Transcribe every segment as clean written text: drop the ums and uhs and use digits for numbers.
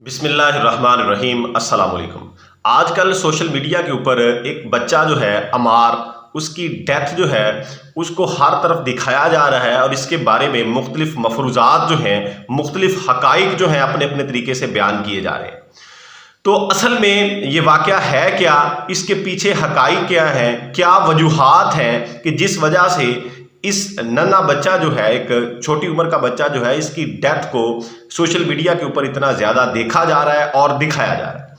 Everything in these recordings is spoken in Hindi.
बिस्मिल्लाहिर्रहमानिर्रहीम अस्सलाम वालेकुम। आजकल सोशल मीडिया के ऊपर एक बच्चा जो है अमार, उसकी डेथ जो है उसको हर तरफ दिखाया जा रहा है और इसके बारे में मुख्तलिफ मफरूज़ात जो हैं, मुख्तलिफ हकाइक जो हैं अपने अपने तरीके से बयान किए जा रहे हैं। तो असल में ये वाक़या है क्या, इसके पीछे हकाइक क्या हैं, क्या वजूहात हैं कि जिस वजह से इस नन्हा बच्चा जो है, एक छोटी उम्र का बच्चा जो है, इसकी डेथ को सोशल मीडिया के ऊपर इतना ज़्यादा देखा जा रहा है और दिखाया जा रहा है।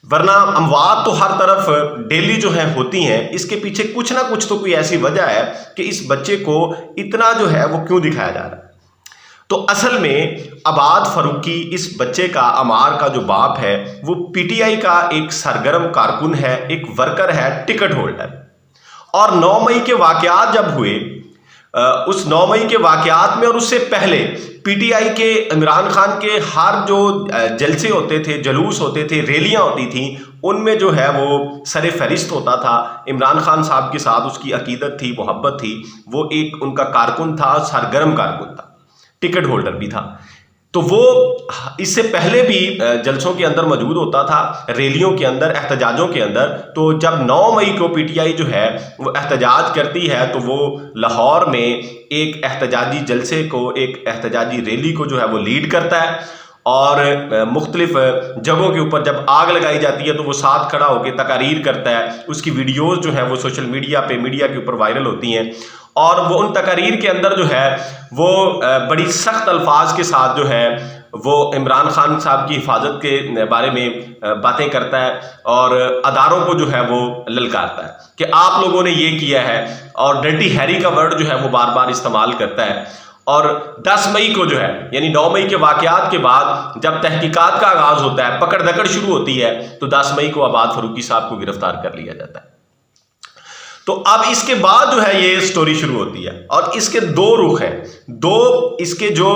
वरना अमवात तो हर तरफ डेली जो है होती हैं, इसके पीछे कुछ ना कुछ तो कोई ऐसी वजह है कि इस बच्चे को इतना जो है वो क्यों दिखाया जा रहा है। तो असल में अबाद फरूकी इस बच्चे का, अमार का जो बाप है, वो पीटीआई का एक सरगर्म कारकुन है, एक वर्कर है, टिकट होल्डर। और 9 मई के वाकयात जब हुए, उस 9 मई के वाकयात में और उससे पहले पीटीआई के इमरान खान के हर जो जलसे होते थे, जलूस होते थे, रैलियां होती थी, उनमें जो है वो सरे फहरिस्त होता था। इमरान खान साहब के साथ उसकी अकीदत थी, मोहब्बत थी, वो एक उनका कारकुन था, सरगर्म कारकुन था, टिकट होल्डर भी था। तो वो इससे पहले भी जलसों के अंदर मौजूद होता था, रैलियों के अंदर, एहतजाजों के अंदर। तो जब 9 मई को पीटीआई जो है वो एहतजाज करती है, तो वो लाहौर में एक एहतजाजी जलसे को, एक एहतजाजी रैली को जो है वो लीड करता है। और मुख्तलिफ जगहों के ऊपर जब आग लगाई जाती है तो वो साथ खड़ा होकर तकारीर करता है। उसकी वीडियोज़ जो है वो सोशल मीडिया पे, मीडिया के ऊपर वायरल होती हैं। और वो उन तकारीर के अंदर जो है वो बड़ी सख्त अल्फाज के साथ जो है वो इमरान खान साहब की हिफाजत के बारे में बातें करता है और अदारों को जो है वो ललकारता है कि आप लोगों ने ये किया है। और डर्टी हैरी का वर्ड जो है वो बार बार इस्तेमाल करता है। और 10 मई को जो है, यानी 9 मई के वाकयात के बाद जब तहकीकात का आगाज होता है, पकड़ दकड़ शुरू होती है, तो 10 मई को अबाद फरूकी साहब को गिरफ्तार कर लिया जाता है। तो अब इसके बाद जो है ये स्टोरी शुरू होती है और इसके दो रुख हैं। दो इसके जो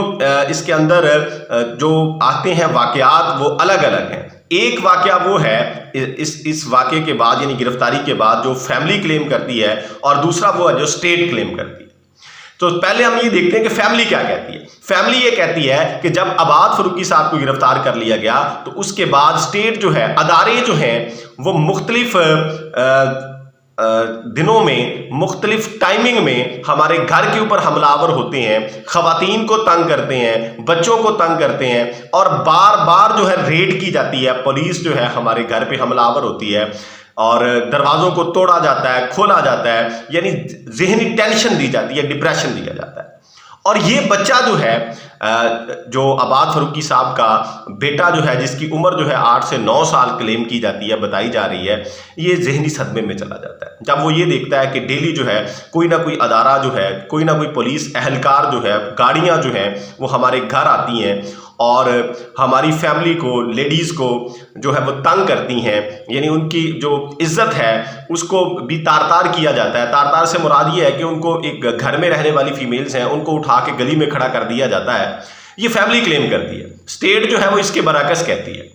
इसके अंदर जो आते हैं वाकयात, वो अलग अलग हैं। एक वाकया वो है इस वाकये के बाद, यानी गिरफ्तारी के बाद, जो फैमिली क्लेम करती है, और दूसरा वो है जो स्टेट क्लेम करती है। तो पहले हम ये देखते हैं कि फैमिली क्या कहती है। फैमिली ये कहती है कि जब अबाद फरूकी साहब को गिरफ्तार कर लिया गया तो उसके बाद स्टेट जो है, अदारे जो हैं, वो मुख्तलिफ दिनों में, मुख्तलिफ टाइमिंग में हमारे घर के ऊपर हमलावर होते हैं, खवातीन को तंग करते हैं, बच्चों को तंग करते हैं, और बार बार जो है रेड की जाती है। पुलिस जो है हमारे घर पे हमलावर होती है और दरवाज़ों को तोड़ा जाता है, खोला जाता है, यानी जहनी टेंशन दी जाती है, डिप्रेशन दिया जाता है। और ये बच्चा जो है, जो अबाद फरूकी साहब का बेटा जो है, जिसकी उम्र जो है 8 से 9 साल क्लेम की जाती है, बताई जा रही है, ये जहनी सदमे में चला जाता है जब वो ये देखता है कि डेली जो है कोई ना कोई अदारा जो है, कोई ना कोई पुलिस एहलकार जो है, गाड़ियाँ जो हैं वो हमारे घर आती हैं और हमारी फैमिली को, लेडीज़ को जो है वो तंग करती हैं। यानी उनकी जो इज्जत है उसको भी तार तार किया जाता है। तार तार से मुराद ये है कि उनको, एक घर में रहने वाली फीमेल्स हैं, उनको उठा के गली में खड़ा कर दिया जाता है। ये फैमिली क्लेम करती है। स्टेट जो है वो इसके बराकस कहती है।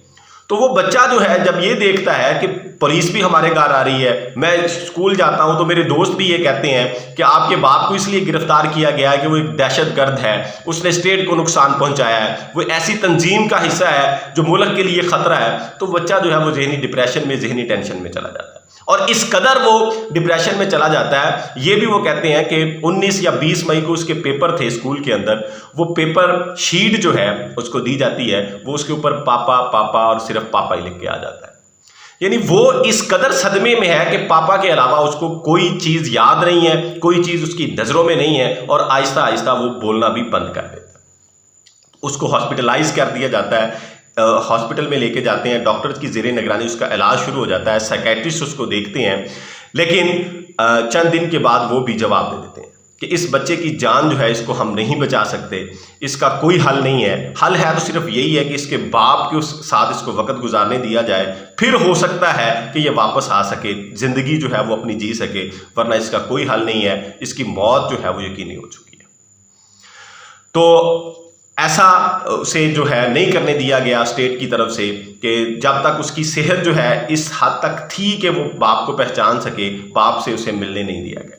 तो वो बच्चा जो है जब ये देखता है कि पुलिस भी हमारे घर आ रही है, मैं स्कूल जाता हूं तो मेरे दोस्त भी ये कहते हैं कि आपके बाप को इसलिए गिरफ्तार किया गया है कि वो एक दहशतगर्द है, उसने स्टेट को नुकसान पहुंचाया है, वो ऐसी तंजीम का हिस्सा है जो मुल्क के लिए खतरा है। तो बच्चा जो है वो जहनी डिप्रेशन में, जहनी टेंशन में चला जाता है। और इस कदर वो डिप्रेशन में चला जाता है, ये भी वो कहते हैं कि 19 या 20 मई को उसके पेपर थे स्कूल के अंदर, वो पेपर शीट जो है उसको दी जाती है, वो उसके ऊपर पापा पापा और सिर्फ पापा ही लिख के आ जाता है। यानी वो इस कदर सदमे में है कि पापा के अलावा उसको कोई चीज़ याद नहीं है, कोई चीज़ उसकी नज़रों में नहीं है, और आहिस्ता आहिस्ता वो बोलना भी बंद कर देता है। उसको हॉस्पिटलाइज कर दिया जाता है, हॉस्पिटल में लेके जाते हैं, डॉक्टर्स की ज़ेरे निगरानी उसका इलाज शुरू हो जाता है, साइकेट्रिस्ट उसको देखते हैं। लेकिन चंद दिन के बाद वो भी जवाब दे देते हैं कि इस बच्चे की जान जो है इसको हम नहीं बचा सकते, इसका कोई हल नहीं है। हल है तो सिर्फ यही है कि इसके बाप के साथ इसको वक्त गुजारने दिया जाए, फिर हो सकता है कि ये वापस आ सके, ज़िंदगी जो है वो अपनी जी सके, वरना इसका कोई हल नहीं है, इसकी मौत जो है वो यकीनी हो चुकी है। तो ऐसा उसे जो है नहीं करने दिया गया स्टेट की तरफ से कि जब तक उसकी सेहत जो है इस हद तक थी कि वो बाप को पहचान सके, बाप से उसे मिलने नहीं दिया गया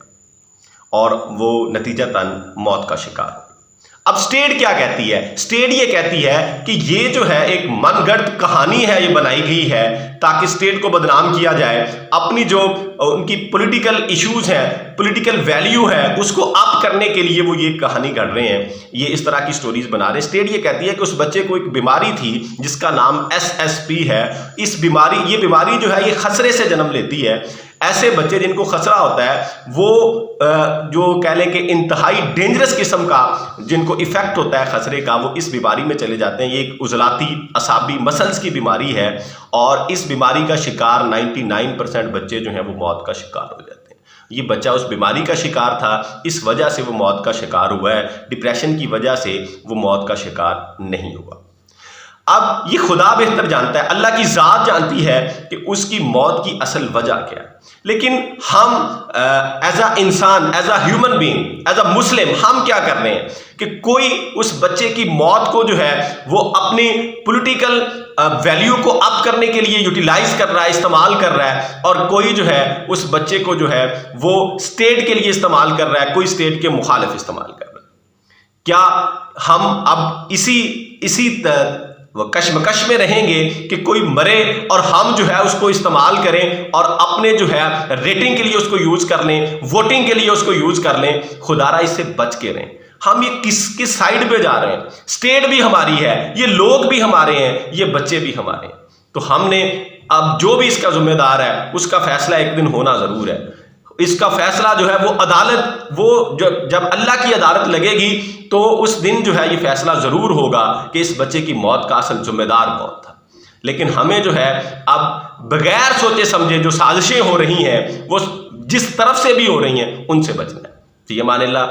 और वो नतीजतन मौत का शिकार हो। अब स्टेट क्या कहती है? स्टेट ये कहती है कि ये जो है एक मनगढ़ंत कहानी है, ये बनाई गई है ताकि स्टेट को बदनाम किया जाए, अपनी जो उनकी पॉलिटिकल इश्यूज हैं, पॉलिटिकल वैल्यू है, उसको अप करने के लिए वो ये कहानी गढ़ रहे हैं, ये इस तरह की स्टोरीज बना रहे हैं। स्टेट ये कहती है कि उस बच्चे को एक बीमारी थी जिसका नाम SSP है। ये बीमारी जो है ये खसरे से जन्म लेती है। ऐसे बच्चे जिनको खसरा होता है वो जो कह लें कि इंतहाई डेंजरस किस्म का जिनको इफेक्ट होता है खसरे का, वो इस बीमारी में चले जाते हैं। ये एक उजलाती असाबी मसल्स की बीमारी है और इस बीमारी का शिकार 99% बच्चे जो हैं वो मौत का शिकार हो जाते हैं। ये बच्चा उस बीमारी का शिकार था, इस वजह से वो मौत का शिकार हुआ है। डिप्रेशन की वजह से वो मौत का शिकार नहीं हुआ। अब ये खुदा बेहतर जानता है, अल्लाह की ज़ात जानती है कि उसकी मौत की असल वजह क्या है। लेकिन हम एज अ इंसान, as a human being, as a Muslim, हम क्या कर रहे हैं कि कोई उस बच्चे की मौत को जो है वो अपनी पॉलिटिकल वैल्यू को अप करने के लिए यूटिलाइज कर रहा है, इस्तेमाल कर रहा है, और कोई जो है उस बच्चे को जो है वो स्टेट के लिए इस्तेमाल कर रहा है, कोई स्टेट के मुखालिफ इस्तेमाल कर रहा है। क्या हम अब इसी वो कश्मकश में रहेंगे कि कोई मरे और हम जो है उसको इस्तेमाल करें और अपने जो है रेटिंग के लिए उसको यूज कर लें, वोटिंग के लिए उसको यूज कर लें? खुदारा इससे बच के रहें। हम ये किस साइड पे जा रहे हैं? स्टेट भी हमारी है, ये लोग भी हमारे हैं, ये बच्चे भी हमारे हैं। तो हमने अब जो भी इसका जिम्मेदार है उसका फैसला एक दिन होना जरूर है। इसका फैसला जो है वो अदालत, वो जब अल्लाह की अदालत लगेगी तो उस दिन जो है ये फैसला जरूर होगा कि इस बच्चे की मौत का असल जिम्मेदार कौन था। लेकिन हमें जो है अब बगैर सोचे समझे जो साजिशें हो रही हैं वो जिस तरफ से भी हो रही हैं उनसे बचना है। तो ये मान अल्लाह।